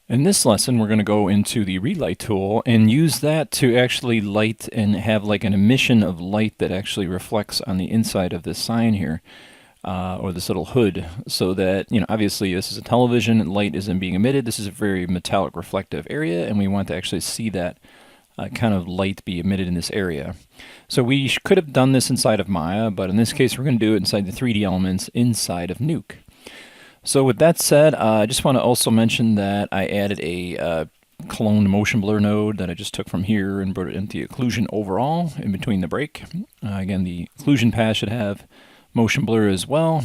In this lesson, we're going to go into the Relight tool and use that to actually light and have like an emission of light that actually reflects on the inside of this sign here, or this little hood, so that, obviously this is a television, light isn't being emitted. This is a very metallic reflective area, and we want to actually see that kind of light be emitted in this area. So we could have done this inside of Maya, but in this case, we're going to do it inside the 3D elements inside of Nuke. So with that said, I just want to also mention that I added a cloned motion blur node that I just took from here and brought it into the occlusion overall in between the break. Again, the occlusion path should have motion blur as well.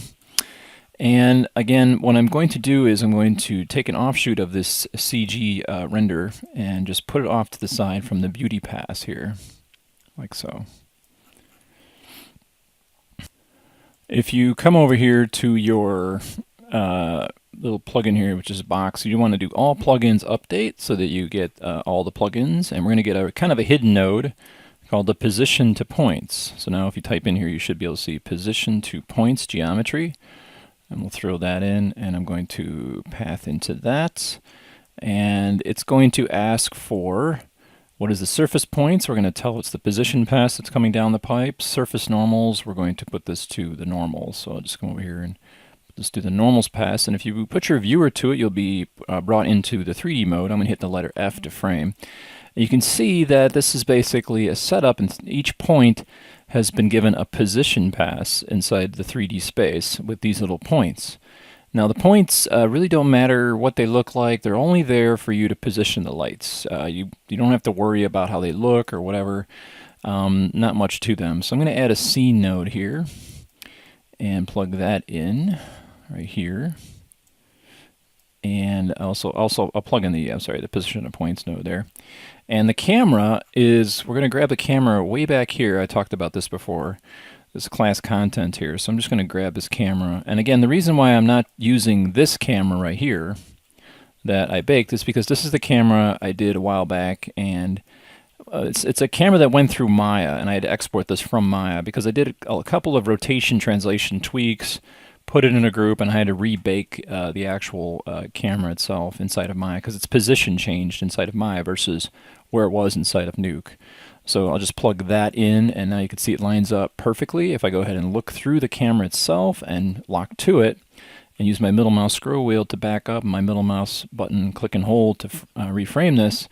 And again, what I'm going to do is I'm going to take an offshoot of this CG render and just put it off to the side from the beauty pass here, like so. If you come over here to your little plugin here, which is a box, you want to do all plugins update so that you get all the plugins, and we're going to get a kind of a hidden node called the position to points. So now if you type in here, you should be able to see position to points geometry, and we'll throw that in, and I'm going to path into that, and it's going to ask for what is the surface points. We're going to tell it's the position pass that's coming down the pipe. Surface normals, we're going to put this to the normals. So I'll just come over here and let's do the normals pass, and if you put your viewer to it, you'll be brought into the 3D mode. I'm going to hit the letter F to frame. And you can see that this is basically a setup, and each point has been given a position pass inside the 3D space with these little points. Now the points really don't matter what they look like. They're only there for you to position the lights. You don't have to worry about how they look or whatever. Not much to them. So I'm going to add a scene node here and plug that in right here, and also I'll plug in the the position of points node there. And the camera is, we're going to grab the camera way back here. I talked about this before, this class content here. So I'm just going to grab this camera, and again, the reason why I'm not using this camera right here that I baked is because this is the camera I did a while back, and it's a camera that went through Maya, and I had to export this from Maya because I did a couple of rotation translation tweaks, put it in a group, and I had to rebake the actual camera itself inside of Maya because its position changed inside of Maya versus where it was inside of Nuke. So I'll just plug that in, and now you can see it lines up perfectly. If I go ahead and look through the camera itself and lock to it, and use my middle mouse scroll wheel to back up, and my middle mouse button click and hold to reframe this,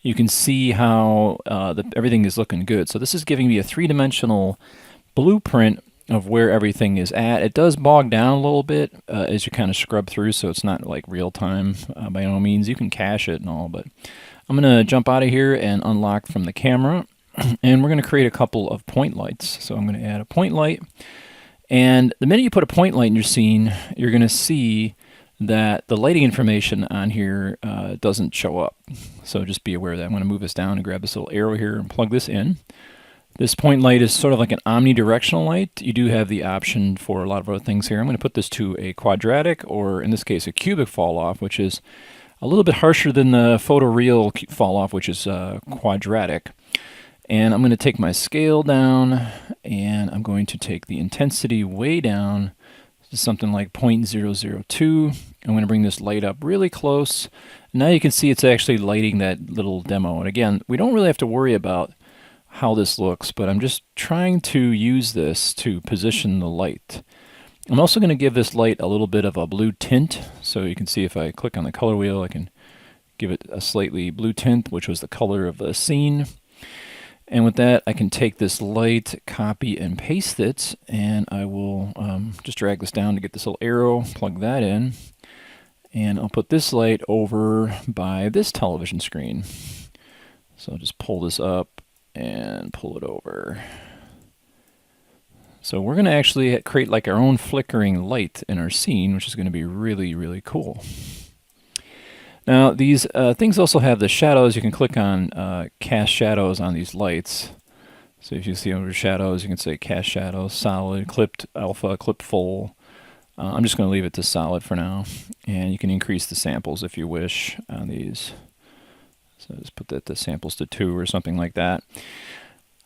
you can see how everything is looking good. So this is giving me a three-dimensional blueprint of where everything is at. It does bog down a little bit as you kind of scrub through, so it's not like real time by no means. You can cache it and all, but I'm going to jump out of here and unlock from the camera, and we're going to create a couple of point lights. So I'm going to add a point light, and the minute you put a point light in your scene, you're going to see that the lighting information on here doesn't show up. So just be aware of that. I'm going to move this down and grab this little arrow here and plug this in. This point light is sort of like an omnidirectional light. You do have the option for a lot of other things here. I'm going to put this to a quadratic, or in this case a cubic fall off, which is a little bit harsher than the photoreal fall off, which is quadratic. And I'm going to take my scale down, and I'm going to take the intensity way down to something like 0.002. I'm going to bring this light up really close. Now you can see it's actually lighting that little demo. And again, we don't really have to worry about how this looks, but I'm just trying to use this to position the light. I'm also going to give this light a little bit of a blue tint. So you can see if I click on the color wheel, I can give it a slightly blue tint, which was the color of the scene. And with that, I can take this light, copy and paste it, and I will just drag this down to get this little arrow, plug that in, and I'll put this light over by this television screen. So I'll just pull this up and pull it over. So we're going to actually create like our own flickering light in our scene, which is going to be really, really cool. Now these things also have the shadows. You can click on cast shadows on these lights. So if you see under shadows, you can say cast shadows, solid, clipped alpha, clip full. I'm just going to leave it to solid for now. And you can increase the samples if you wish on these. So just put that to samples to 2 or something like that.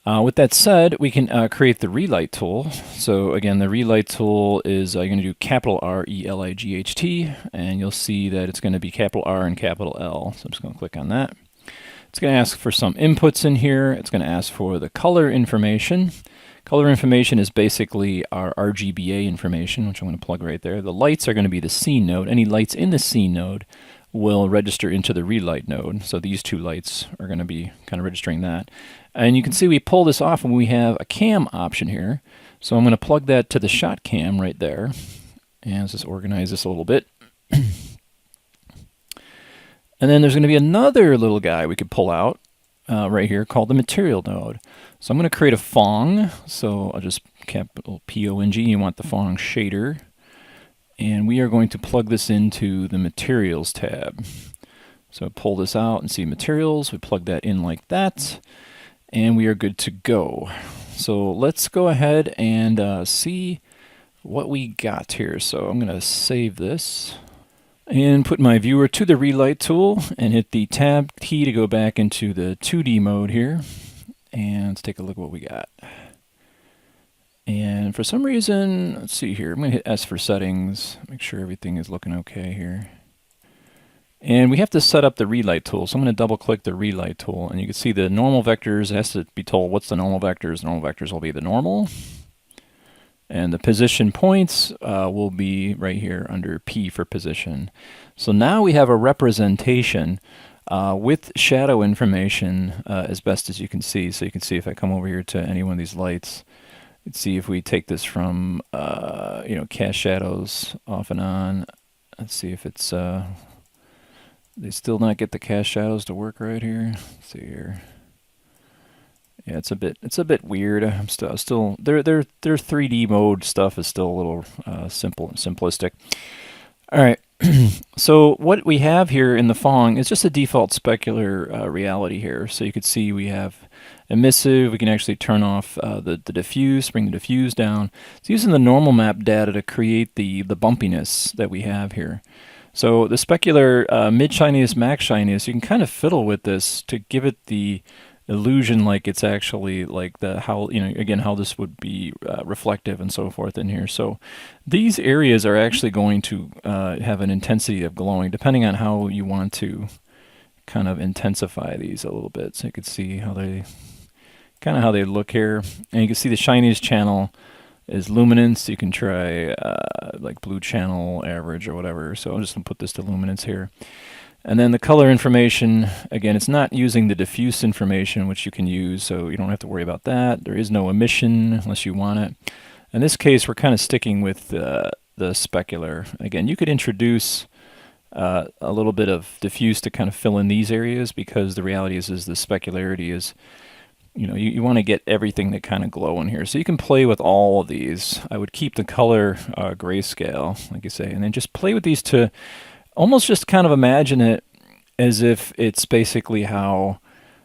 With that said, we can create the Relight tool. So again, the Relight tool is you're going to do capital R-E-L-I-G-H-T, and you'll see that it's going to be capital R and capital L. So I'm just going to click on that. It's going to ask for some inputs in here. It's going to ask for the color information. Color information is basically our RGBA information, which I'm going to plug right there. The lights are going to be the scene node. Any lights in the scene node will register into the Relight node. So these two lights are going to be kind of registering that. And you can see we pull this off and we have a cam option here. So I'm going to plug that to the shot cam right there. And let's just organize this a little bit. And then there's going to be another little guy we could pull out right here called the material node. So I'm going to create a Fong. So I'll just capital P-O-N-G. You want the Fong shader. And we are going to plug this into the materials tab. So pull this out and see materials. We plug that in like that. And we are good to go. So let's go ahead and see what we got here. So I'm going to save this and put my viewer to the Relight tool and hit the tab key to go back into the 2D mode here. And let's take a look at what we got. And for some reason, let's see here, I'm going to hit S for settings, make sure everything is looking okay here. And we have to set up the Relight tool, so I'm going to double click the Relight tool, and you can see the normal vectors. It has to be told what's the normal vectors. The normal vectors will be the normal. And the position points will be right here under P for position. So now we have a representation with shadow information as best as you can see. So you can see if I come over here to any one of these lights, let's see if we take this from, cast shadows off and on. Let's see if it's, they still not get the cast shadows to work right here. Let's see here. Yeah, it's a bit weird. I'm still their 3D mode stuff is still a little simplistic. All right. So what we have here in the Fong is just a default specular reality here. So you can see we have emissive. We can actually turn off the diffuse, bring the diffuse down. It's using the normal map data to create the bumpiness that we have here. So the specular mid shininess, max shininess, you can kind of fiddle with this to give it the illusion like it's actually like how this would be reflective and so forth in here. So these areas are actually going to have an intensity of glowing depending on how you want to kind of intensify these a little bit. So you can see how they look here, and you can see the shiniest channel is luminance. You can try like blue channel average or whatever. So I'm just gonna put this to luminance here. And then the color information, again, it's not using the diffuse information, which you can use, so you don't have to worry about that. There is no emission unless you want it. In this case, we're kind of sticking with the specular. Again, you could introduce a little bit of diffuse to kind of fill in these areas, because the reality is the specularity is, you want to get everything to kind of glow in here. So you can play with all of these. I would keep the color grayscale, like you say, and then just play with these to almost just kind of imagine it as if it's basically how,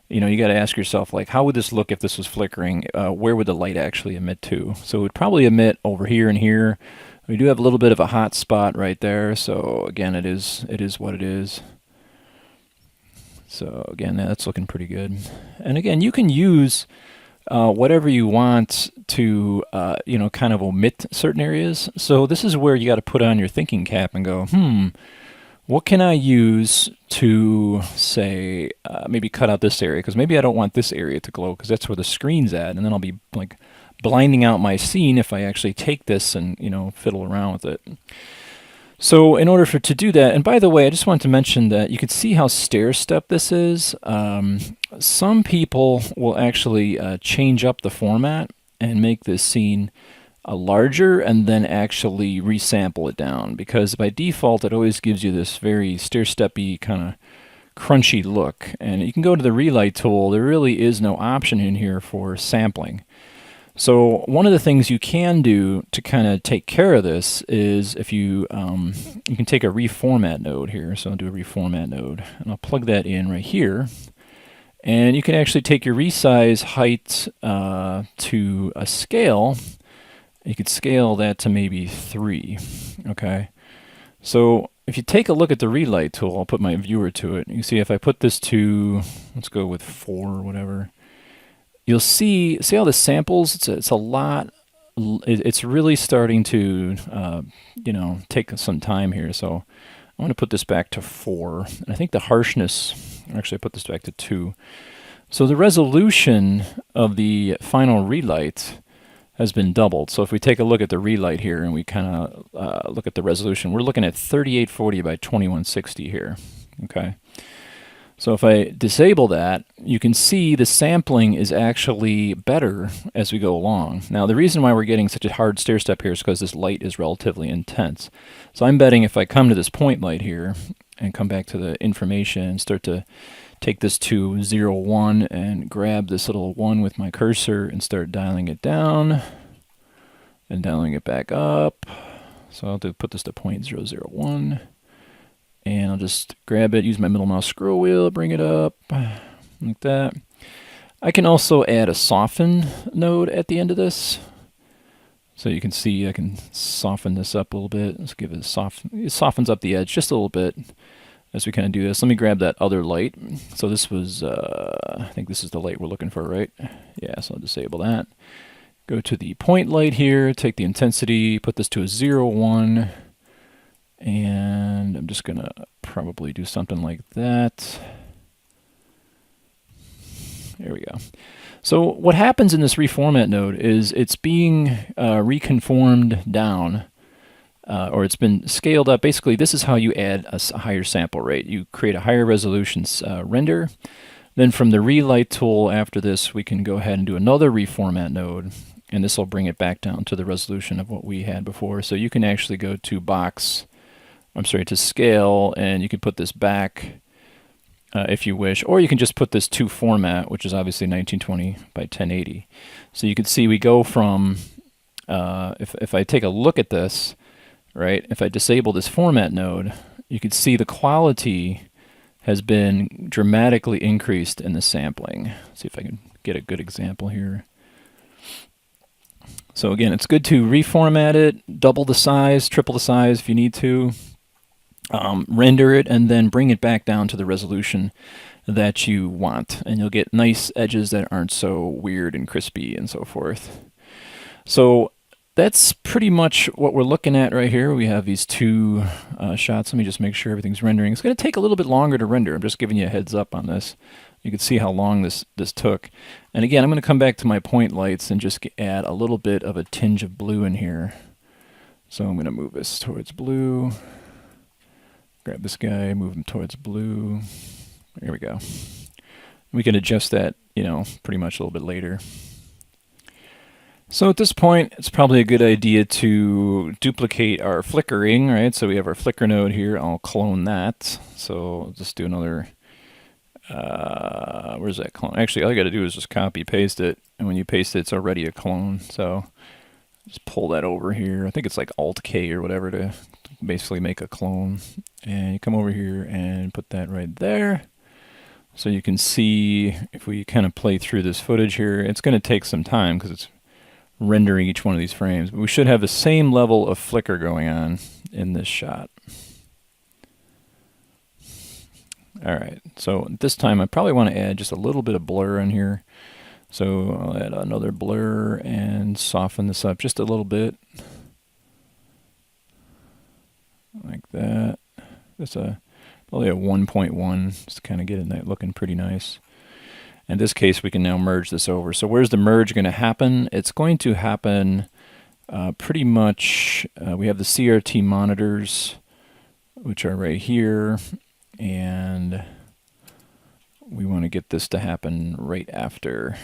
you got to ask yourself, like, how would this look if this was flickering? Where would the light actually emit to? So it would probably emit over here and here. We do have a little bit of a hot spot right there. So again, it is what it is. So again, that's looking pretty good. And again, you can use whatever you want to, kind of omit certain areas. So this is where you got to put on your thinking cap and go, what can I use to, say, maybe cut out this area? Because maybe I don't want this area to glow because that's where the screen's at. And then I'll be like blinding out my scene if I actually take this and, fiddle around with it. So in order to do that, and by the way, I just wanted to mention that you can see how stair-step this is. Some people will actually change up the format and make this scene larger and then actually resample it down, because by default it always gives you this very stair-steppy kind of crunchy look. And you can go to the Relight tool. There really is no option in here for sampling. So one of the things you can do to kind of take care of this is if you can take a reformat node here. So I'll do a reformat node, and I'll plug that in right here. And you can actually take your resize height to a scale. You could scale that to maybe 3, okay? So if you take a look at the Relight tool, I'll put my viewer to it. You see if I put this to, let's go with 4 or whatever, you'll see how the samples, it's a lot, it's really starting to, take some time here. So I'm going to put this back to 4. And I think the harshness, actually I put this back to 2. So the resolution of the final relight has been doubled. So if we take a look at the relight here and we kind of look at the resolution, we're looking at 3840 by 2160 here. Okay. So if I disable that, you can see the sampling is actually better as we go along. Now the reason why we're getting such a hard stair step here is because this light is relatively intense. So I'm betting if I come to this point light here and come back to the information and start to take this to 0, 1 and grab this little 1 with my cursor and start dialing it down and dialing it back up. So I'll put this to 0.001. And I'll just grab it, use my middle mouse scroll wheel, bring it up, like that. I can also add a soften node at the end of this. So you can see I can soften this up a little bit. Let's give it it softens up the edge just a little bit as we kind of do this. Let me grab that other light. So this was, I think this is the light we're looking for, right? Yeah, so I'll disable that. Go to the point light here, take the intensity, put this to a 0, 1. And I'm just going to probably do something like that. There we go. So what happens in this reformat node is it's being reconformed down, or it's been scaled up. Basically, this is how you add a higher sample rate. You create a higher resolution render. Then from the Relight tool after this, we can go ahead and do another reformat node. And this will bring it back down to the resolution of what we had before. So you can actually go to to scale, and you can put this back if you wish, or you can just put this to format, which is obviously 1920 by 1080. So you can see we go from, if I take a look at this, right, if I disable this format node, you can see the quality has been dramatically increased in the sampling. Let's see if I can get a good example here. So again, it's good to reformat it, double the size, triple the size if you need to. Render it and then bring it back down to the resolution that you want, and you'll get nice edges that aren't so weird and crispy and so forth. So that's pretty much what we're looking at right here. We have these 2 shots. Let me just make sure everything's rendering. It's going to take a little bit longer to render. I'm just giving you a heads up on this. You can see how long this took. And again, I'm going to come back to my point lights and just add a little bit of a tinge of blue in here. So I'm going to move this towards blue. Grab this guy, move him towards blue. There we go. We can adjust that, pretty much a little bit later. So at this point, it's probably a good idea to duplicate our flickering, right? So we have our flicker node here. I'll clone that. So I'll just do another, where's that clone? Actually, all you got to do is just copy, paste it. And when you paste it, it's already a clone. So just pull that over here. I think it's like Alt-K or whatever to basically make a clone. And you come over here and put that right there. So you can see if we kind of play through this footage here, it's going to take some time because it's rendering each one of these frames. But we should have the same level of flicker going on in this shot. All right, so this time I probably want to add just a little bit of blur in here. So I'll add another blur and soften this up just a little bit. Like that. That's probably a 1.1, just to kind of get it looking pretty nice. In this case, we can now merge this over. So where's the merge going to happen? It's going to happen pretty much, we have the CRT monitors, which are right here, and we want to get this to happen right after.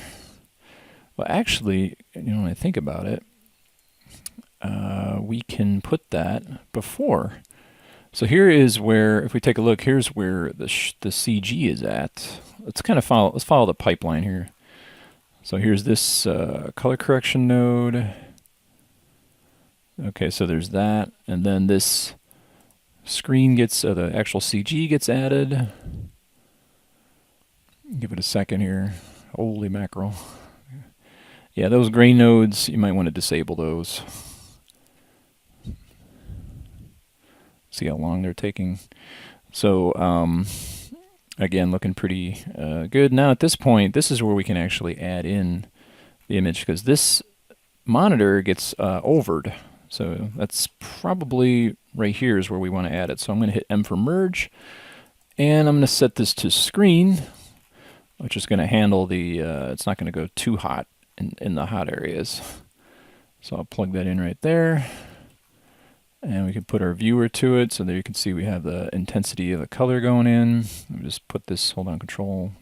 Well, actually, when I think about it, we can put that before. So here is where, if we take a look, here's where the CG is at. Let's kind of follow the pipeline here. So here's this color correction node. Okay, so there's that, and then this screen gets, the actual CG gets added. Give it a second here. Holy mackerel. Yeah, those gray nodes, you might want to disable those. See how long they're taking. So Again, looking pretty good. Now at this point, this is where we can actually add in the image, because this monitor gets overed. So that's probably right here is where we want to add it. So I'm going to hit M for merge, and I'm going to set this to screen, which is going to handle the, it's not going to go too hot in the hot areas. So I'll plug that in right there. And we can put our viewer to it, so there you can see we have the intensity of the color going in. Let me just put this, hold on, control,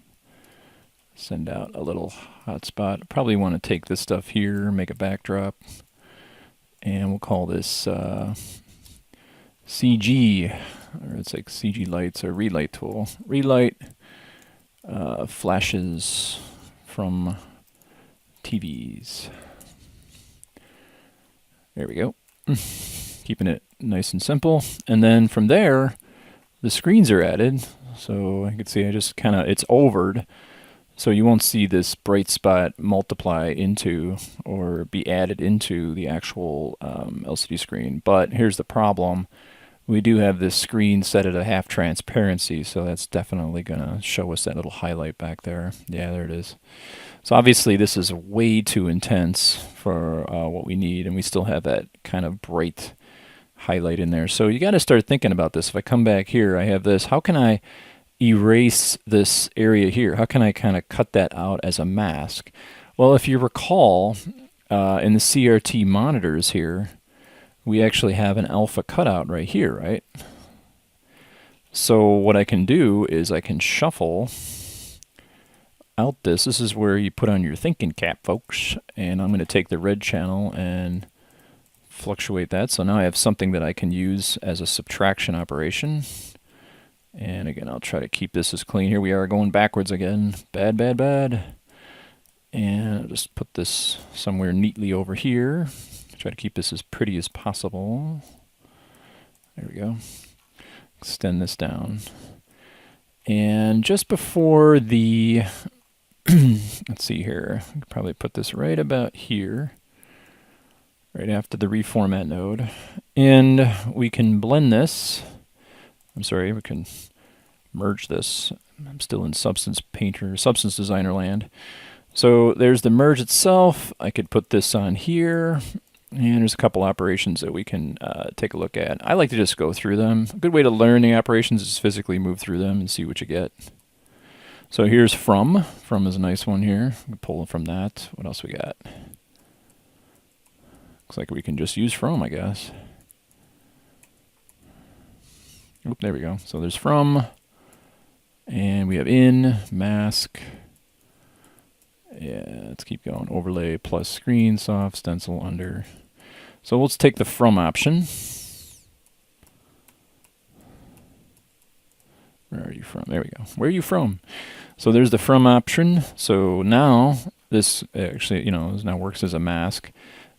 send out a little hotspot. Probably want to take this stuff here, make a backdrop, and we'll call this CG, or it's like CG lights or Relight tool. Relight flashes from TVs. There we go. Keeping it nice and simple. And then from there, the screens are added. So you can see I just kind of, it's overed. So you won't see this bright spot multiply into or be added into the actual LCD screen. But here's the problem. We do have this screen set at a half transparency, so that's definitely going to show us that little highlight back there. Yeah, there it is. So obviously this is way too intense for what we need, and we still have that kind of bright highlight in there. So you got to start thinking about this. If I come back here, I have this. How can I erase this area here? How can I kind of cut that out as a mask? Well, if you recall, in the CRT monitors here, we actually have an alpha cutout right here, right? So what I can do is I can shuffle out this. This is where you put on your thinking cap, folks. And I'm going to take the red channel and fluctuate that. So now I have something that I can use as a subtraction operation. And again, I'll try to keep this as clean. Here we are going backwards again. Bad, bad, bad. And I'll just put this somewhere neatly over here. Try to keep this as pretty as possible. There we go. Extend this down. And just before the, let's see here, I could probably put this right about here, right after the reformat node. And we can blend this. I'm sorry, we can merge this. I'm still in Substance Painter, Substance Designer land. So there's the merge itself. I could put this on here. And there's a couple operations that we can take a look at. I like to just go through them. A good way to learn the operations is physically move through them and see what you get. So here's from. From is a nice one here. We can pull from that. What else we got? Looks like we can just use from, I guess. Oop, there we go. So there's from. And we have in, mask. Yeah, let's keep going. Overlay plus screen, soft, stencil, under. So let's take the from option. Where are you from? There we go. Where are you from? So there's the from option. So now this actually, you know, this now works as a mask.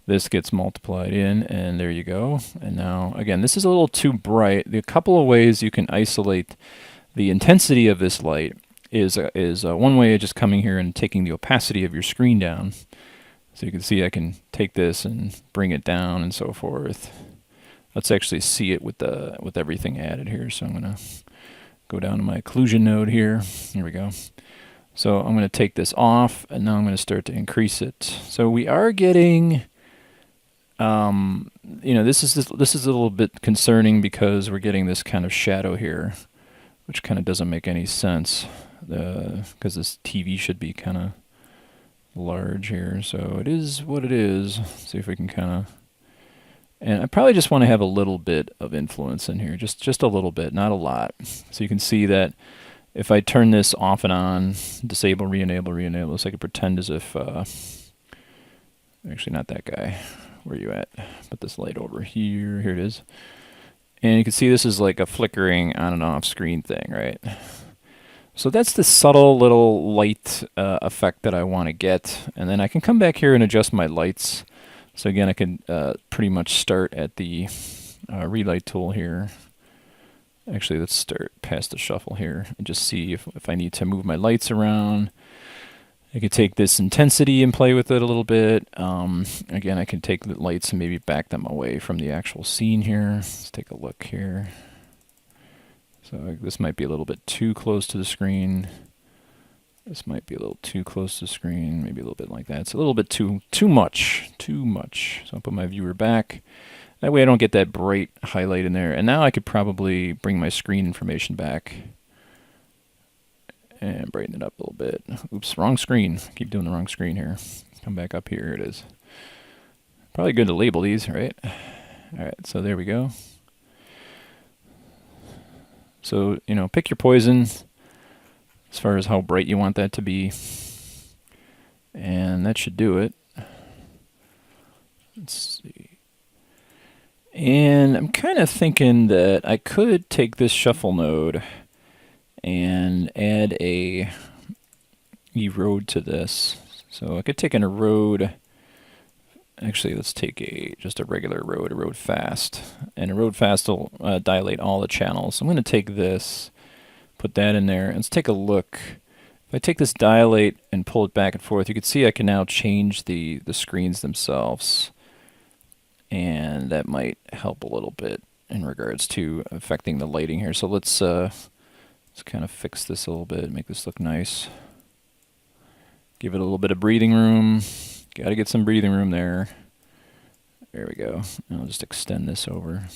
This gets multiplied in, and there you go. And now, again, this is a little too bright. There are a couple of ways you can isolate the intensity of this light. Is one way of just coming here and taking the opacity of your screen down. So you can see I can take this and bring it down and so forth. Let's actually see it with everything added here. So I'm going to go down to my occlusion node here. Here we go. So I'm going to take this off, and now I'm going to start to increase it. So we are getting, you know, this is a little bit concerning because we're getting this kind of shadow here, which kind of doesn't make any sense. Because this TV should be kind of large here, so it is what it is. See if we can kind of, and I probably just want to have a little bit of influence in here, just a little bit, not a lot. So you can see that if I turn this off and on, disable, re-enable, re-enable, so I could pretend as if, actually not that guy. Where are you at? Put this light over here. Here it is. And you can see this is like a flickering on and off screen thing, right? So that's the subtle little light effect that I want to get. And then I can come back here and adjust my lights. So again, I can pretty much start at the Relight tool here. Actually, let's start past the shuffle here and just see if I need to move my lights around. I could take this intensity and play with it a little bit. Again, I can take the lights and maybe back them away from the actual scene here. Let's take a look here. So this might be a little bit too close to the screen. This might be a little too close to the screen, maybe a little bit like that. It's a little bit too much. So I'll put my viewer back. That way I don't get that bright highlight in there. And now I could probably bring my screen information back and brighten it up a little bit. Oops, wrong screen. Keep doing the wrong screen here. Come back up here. It is. Probably good to label these, right? All right, so there we go. So, you know, pick your poison as far as how bright you want that to be. And that should do it. Let's see. And I'm kind of thinking that I could take this shuffle node and add a erode to this. So I could take an erode. Actually, let's take just a regular erode fast. And erode fast will dilate all the channels. So I'm going to take this, put that in there, and let's take a look. If I take this dilate and pull it back and forth, you can see I can now change the screens themselves. And that might help a little bit in regards to affecting the lighting here. So let's kind of fix this a little bit, make this look nice. Give it a little bit of breathing room. Got to get some breathing room there. There we go. And I'll just extend this over.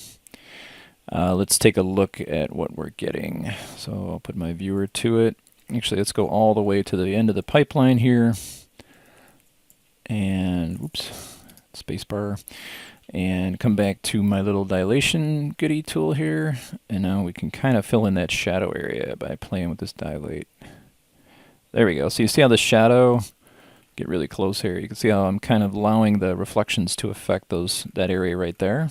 Let's take a look at what we're getting. So I'll put my viewer to it. Actually, let's go all the way to the end of the pipeline here. And, oops, spacebar. And come back to my little dilation goodie tool here. And now we can kind of fill in that shadow area by playing with this dilate. There we go. So you see how the shadow, get really close here, you can see how I'm kind of allowing the reflections to affect that area right there.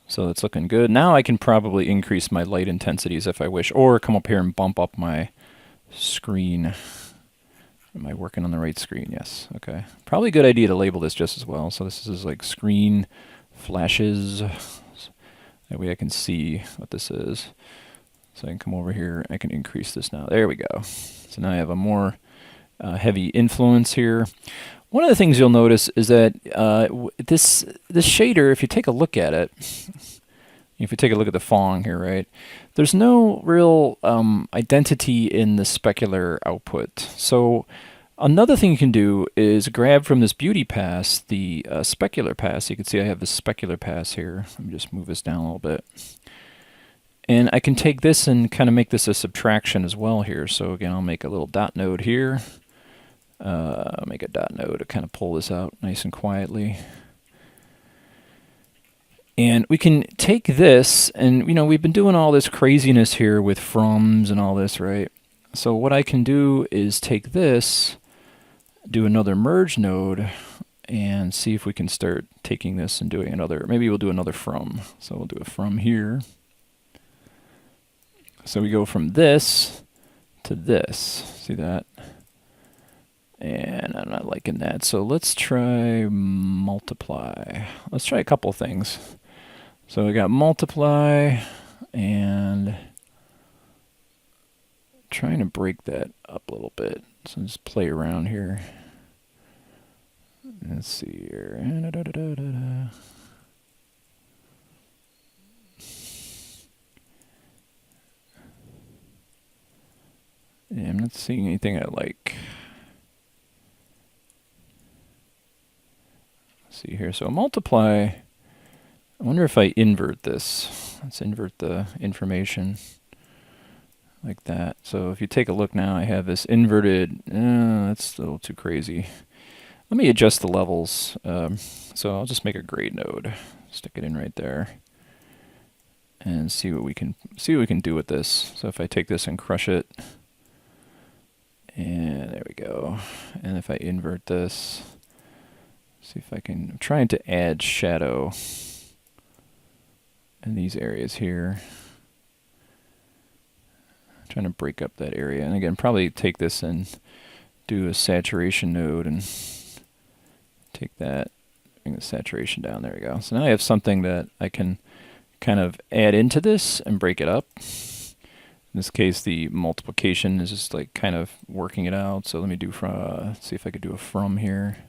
So it's looking good. Now I can probably increase my light intensities if I wish, or come up here and bump up my screen. Am I working on the right screen? Yes. Okay. Probably a good idea to label this just as well. So this is like screen flashes. That way I can see what this is. So I can come over here. I can increase this now. There we go. So now I have a more heavy influence here. One of the things you'll notice is that this shader, if you take a look at it, if you take a look at the Fong here, right, there's no real identity in the specular output. So another thing you can do is grab from this beauty pass the specular pass. You can see I have this specular pass here. Let me just move this down a little bit. And I can take this and kind of make this a subtraction as well here. So again, I'll make a little dot node here. Make a dot node to kind of pull this out nice and quietly. And we can take this, and you know, we've been doing all this craziness here with froms and all this, right? So what I can do is take this, do another merge node, and see if we can start taking this and doing another, maybe we'll do another from. So we'll do a from here. So we go from this to this, see that? And I'm not liking that, so let's try multiply. Let's try a couple things. So we got multiply, and trying to break that up a little bit. So just play around here. Let's see here. Yeah, I'm not seeing anything I like. Let's see here. So multiply. I wonder if I invert this. Let's invert the information like that. So if you take a look now, I have this inverted. That's a little too crazy. Let me adjust the levels. So I'll just make a grade node. Stick it in right there, and see what we can do with this. So if I take this and crush it, and there we go. And if I invert this, see if I can. I'm trying to add shadow in these areas here. I'm trying to break up that area. And again, probably take this and do a saturation node and take that, bring the saturation down. There we go. So now I have something that I can kind of add into this and break it up. In this case, the multiplication is just like kind of working it out. So let me do from, see if I could do a from here.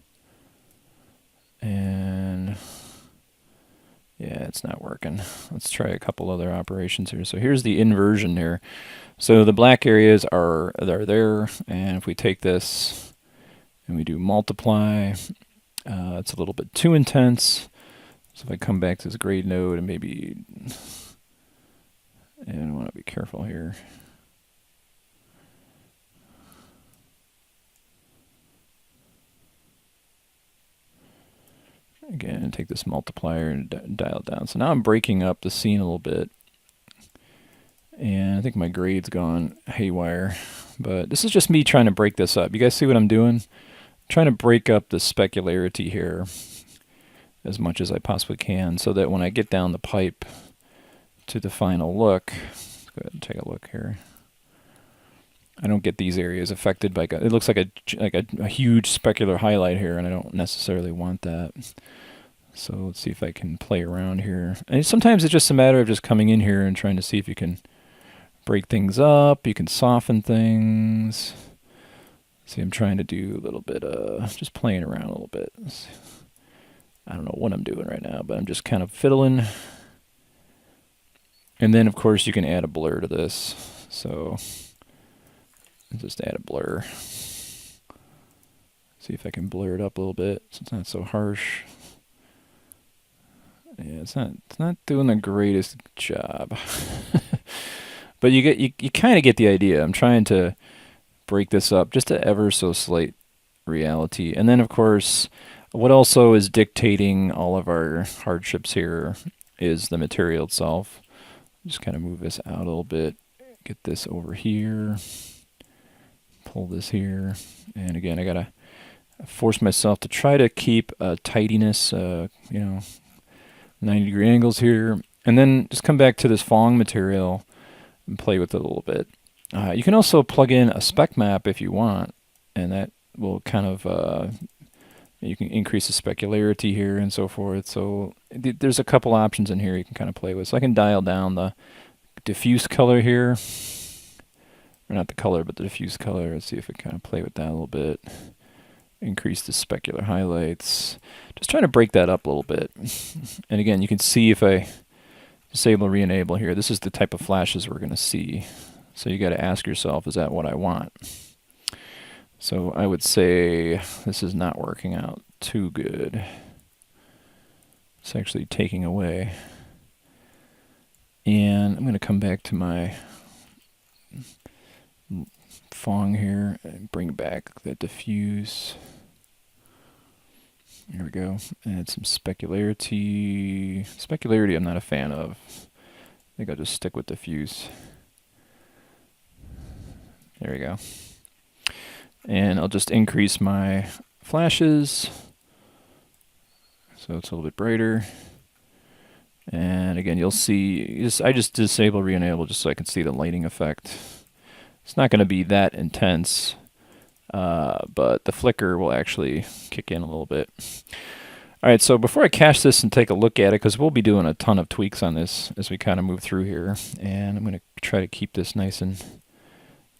And Yeah, it's not working. Let's try a couple other operations here. So here's the inversion here. So the black areas are there, and if we take this and we do multiply, it's a little bit too intense. So if I come back to this grade node and maybe, and I want to be careful here. Again, take this multiplier and dial it down. So now I'm breaking up the scene a little bit. And I think my grade's gone haywire. But this is just me trying to break this up. You guys see what I'm doing? I'm trying to break up the specularity here as much as I possibly can, so that when I get down the pipe to the final look, let's go ahead and take a look here. I don't get these areas affected by, it looks like a huge specular highlight here, and I don't necessarily want that. So let's see if I can play around here. And sometimes it's just a matter of just coming in here and trying to see if you can break things up. You can soften things. See, I'm trying to do a little bit of just playing around a little bit. I don't know what I'm doing right now, but I'm just kind of fiddling. And then, of course, you can add a blur to this. So just add a blur. See if I can blur it up a little bit so it's not so harsh. Yeah, it's not doing the greatest job. But you kind of get the idea. I'm trying to break this up just to ever so slight reality. And then, of course, what also is dictating all of our hardships here is the material itself. Just kind of move this out a little bit, get this over here, pull this here, and again, I gotta force myself to try to keep a tidiness, 90-degree angles here, and then just come back to this Phong material and play with it a little bit. You can also plug in a spec map if you want, and that will kind of you can increase the specularity here and so forth. So there's a couple options in here you can kind of play with. So I can dial down the diffuse color here, or not the color, but the diffuse color. Let's see if we kind of play with that a little bit. Increase the specular highlights. Just trying to break that up a little bit. And again, you can see if I disable re-enable here, this is the type of flashes we're going to see. So you got to ask yourself, is that what I want? So I would say this is not working out too good. It's actually taking away. And I'm going to come back to my Phong here and bring back the diffuse. There we go. Add some specularity. Specularity I'm not a fan of. I think I'll just stick with diffuse. There we go. And I'll just increase my flashes so it's a little bit brighter. And again, you'll see, I just disable re-enable just so I can see the lighting effect. It's not going to be that intense, but the flicker will actually kick in a little bit. All right, so before I cache this and take a look at it, because we'll be doing a ton of tweaks on this as we kind of move through here, and I'm going to try to keep this nice and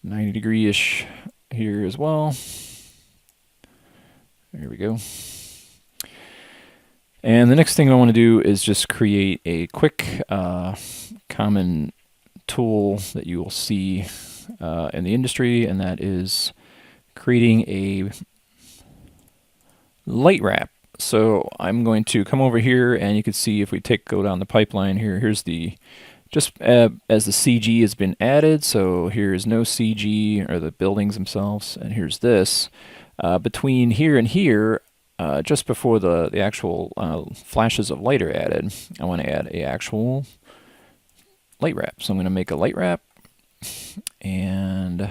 90-degree-ish here as well. There we go. And the next thing I want to do is just create a quick common tool that you will see in the industry, and that is creating a light wrap. So I'm going to come over here, and you can see if we go down the pipeline here, here's the just as the CG has been added, so here is no CG, or the buildings themselves, and here's this. Between here and here, just before the actual flashes of light are added, I want to add a actual light wrap. So I'm going to make a light wrap, and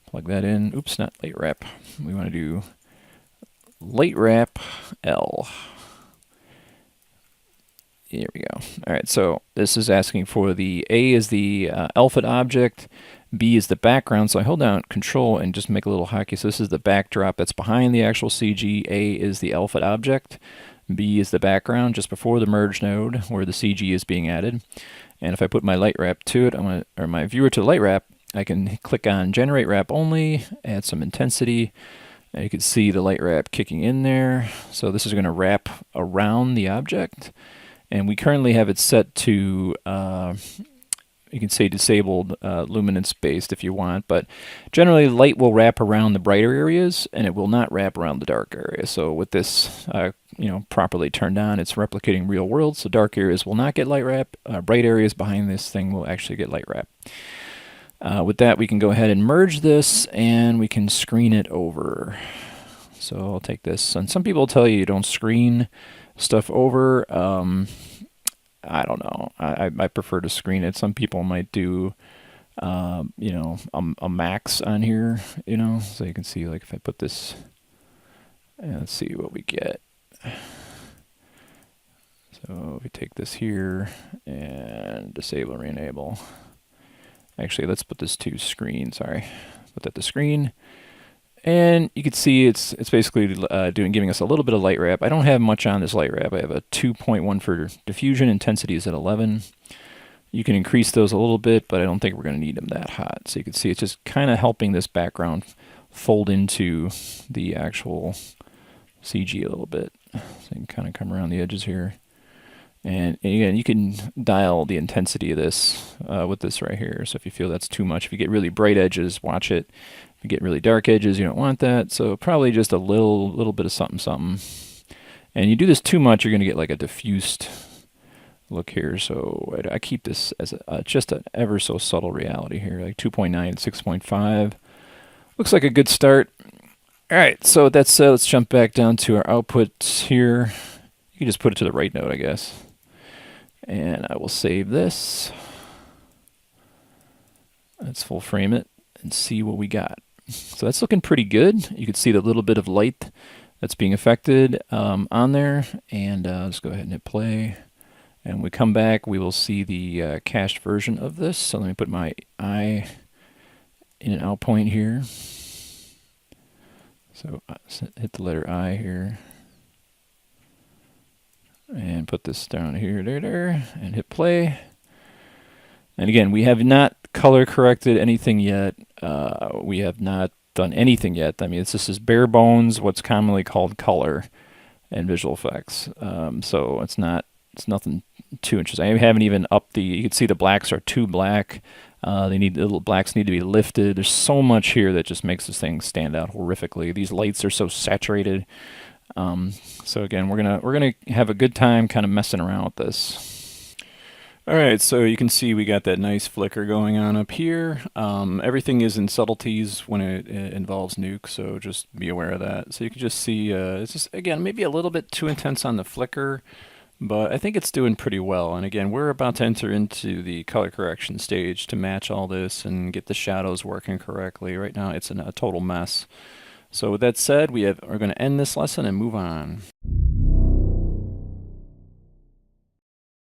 plug that in. Oops, not light wrap. We want to do light wrap L. Here we go. All right, so this is asking for the A is the alpha object, B is the background. So I hold down Control and just make a little hotkey. So this is the backdrop that's behind the actual CG. A is the alpha object. B is the background just before the merge node where the CG is being added. And if I put my light wrap to it, or my viewer to the light wrap, I can click on Generate Wrap Only, add some intensity. And you can see the light wrap kicking in there. So this is going to wrap around the object. And we currently have it set to you can say disabled luminance based if you want, but generally light will wrap around the brighter areas and it will not wrap around the dark areas. So with this properly turned on, it's replicating real world, so dark areas will not get light wrap. Bright areas behind this thing will actually get light wrap. With that, we can go ahead and merge this and we can screen it over. So I'll take this, and some people tell you don't screen stuff over. I don't know. I prefer to screen it. Some people might do, a max on here, so you can see, like, if I put this, let's see what we get. So if we take this here and disable or enable. Actually, let's put this to screen. Sorry, put that to screen. And you can see it's basically giving us a little bit of light wrap. I don't have much on this light wrap. I have a 2.1 for diffusion. Intensity is at 11. You can increase those a little bit, but I don't think we're going to need them that hot. So you can see it's just kind of helping this background fold into the actual CG a little bit. So you can kind of come around the edges here. And again, you can dial the intensity of this with this right here. So if you feel that's too much, if you get really bright edges, watch it. If you get really dark edges, you don't want that. So probably just a little bit of something. And you do this too much, you're going to get like a diffused look here. So I keep this as just an ever so subtle reality here, like 2.9, 6.5. Looks like a good start. All right, so with that said, let's jump back down to our output here. You can just put it to the right node, I guess. And I will save this. Let's full frame it and see what we got. So that's looking pretty good. You can see the little bit of light that's being affected on there. And let's go ahead and hit play. And when we come back, we will see the cached version of this. So let me put my eye in an out point here. So hit the letter I here. And put this down here, there, and hit play. And again, we have not color corrected anything yet. We have not done anything yet. I mean, this is bare bones, what's commonly called color in visual effects. So it's nothing too interesting. I haven't even upped you can see the blacks are too black. The little blacks need to be lifted. There's so much here that just makes this thing stand out horrifically. These lights are so saturated. So again, we're gonna have a good time kind of messing around with this. All right, so you can see we got that nice flicker going on up here. Everything is in subtleties when it involves Nuke, so just be aware of that. So you can just see it's just, again, maybe a little bit too intense on the flicker, but I think it's doing pretty well. And again, we're about to enter into the color correction stage to match all this and get the shadows working correctly. Right now it's a total mess. So with that said, we're going to end this lesson and move on.